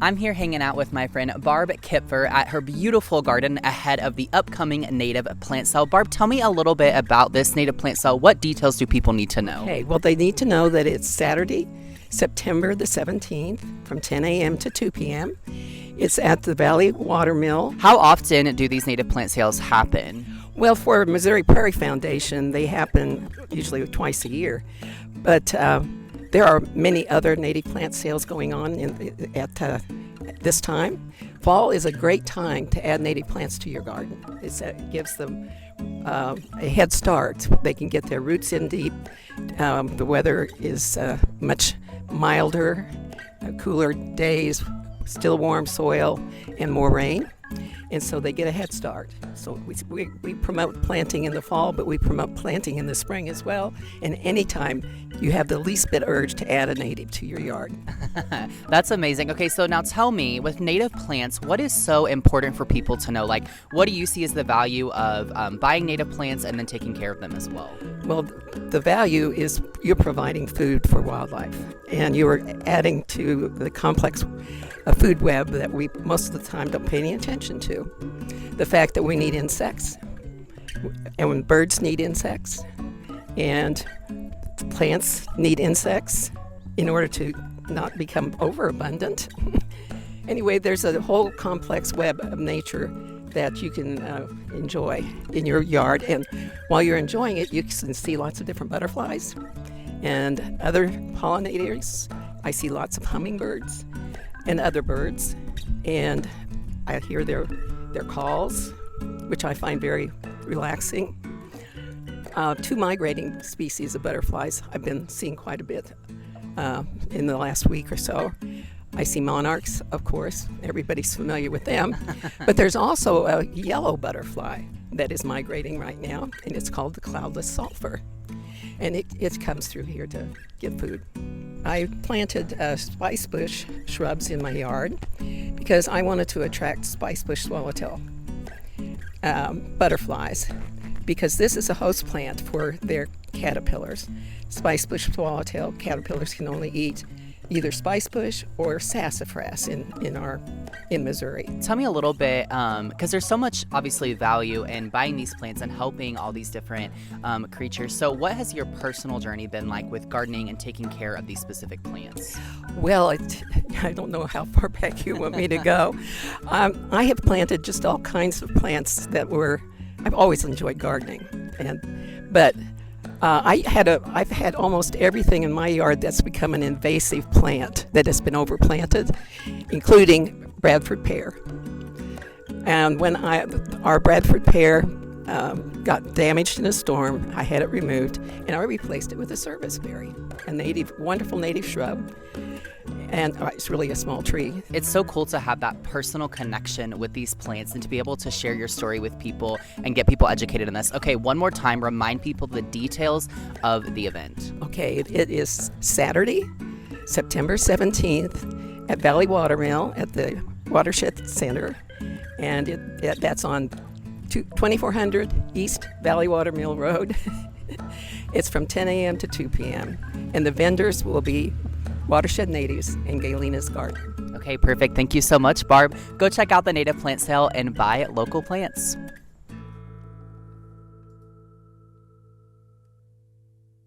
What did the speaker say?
I'm here hanging out with my friend Barb Kipfer at her beautiful garden ahead of the upcoming native plant sale. Barb, tell me a little bit about this native plant sale. What details do people need to know? Okay, well, they need to know that it's Saturday, September the 17th from 10 a.m. to 2 p.m. It's at the Valley Watermill. How often do these native plant sales happen? Well, for Missouri Prairie Foundation, they happen usually twice a year. But there are many other native plant sales going on at this time. Fall is a great time to add native plants to your garden. It gives them a head start. They can get their roots in deep. The weather is much milder, cooler days, still warm soil, and more rain. And so they get a head start. So we promote planting in the fall, but we promote planting in the spring as well. And anytime you have the least bit urge to add a native to your yard. That's amazing. Okay, so now tell me, with native plants, what is so important for people to know? Like, what do you see as the value of buying native plants and then taking care of them as well? Well, the value is you're providing food for wildlife, and you're adding to the complex food web that we most of the time don't pay any attention to. The fact that we need insects, and when birds need insects, and plants need insects in order to not become overabundant. Anyway, there's a whole complex web of nature that you can enjoy in your yard, and while you're enjoying it, you can see lots of different butterflies and other pollinators. I see lots of hummingbirds and other birds, and I hear their calls, which I find very relaxing. Two migrating species of butterflies I've been seeing quite a bit in the last week or so. I see monarchs, of course. Everybody's familiar with them. But there's also a yellow butterfly that is migrating right now, and it's called the cloudless sulfur. And it comes through here to get food. I planted spice bush shrubs in my yard because I wanted to attract spice bush swallowtail butterflies, because this is a host plant for their caterpillars. Spice bush swallowtail caterpillars can only eat either spice bush or sassafras in Missouri. Tell me a little bit, because there's so much obviously value in buying these plants and helping all these different creatures. So what has your personal journey been like with gardening and taking care of these specific plants? Well, I don't know how far back you want me to go. I have planted just all kinds of plants I've always enjoyed gardening, but I've had almost everything in my yard that's become an invasive plant that has been overplanted, including Bradford pear. And when our Bradford pear got damaged in a storm, I had it removed, and I replaced it with a serviceberry, a wonderful native shrub. And it's really a small tree. It's so cool to have that personal connection with these plants and to be able to share your story with people and get people educated in this. Okay, one more time, remind people the details of the event. Okay, it is Saturday, September 17th at Valley Watermill at the Watershed Center. And that's on 2400 East Valley Watermill Road. It's from 10 a.m. to 2 p.m. And the vendors will be Watershed Natives and Galina's Garden. Okay, perfect. Thank you so much, Barb. Go check out the native plant sale and buy local plants.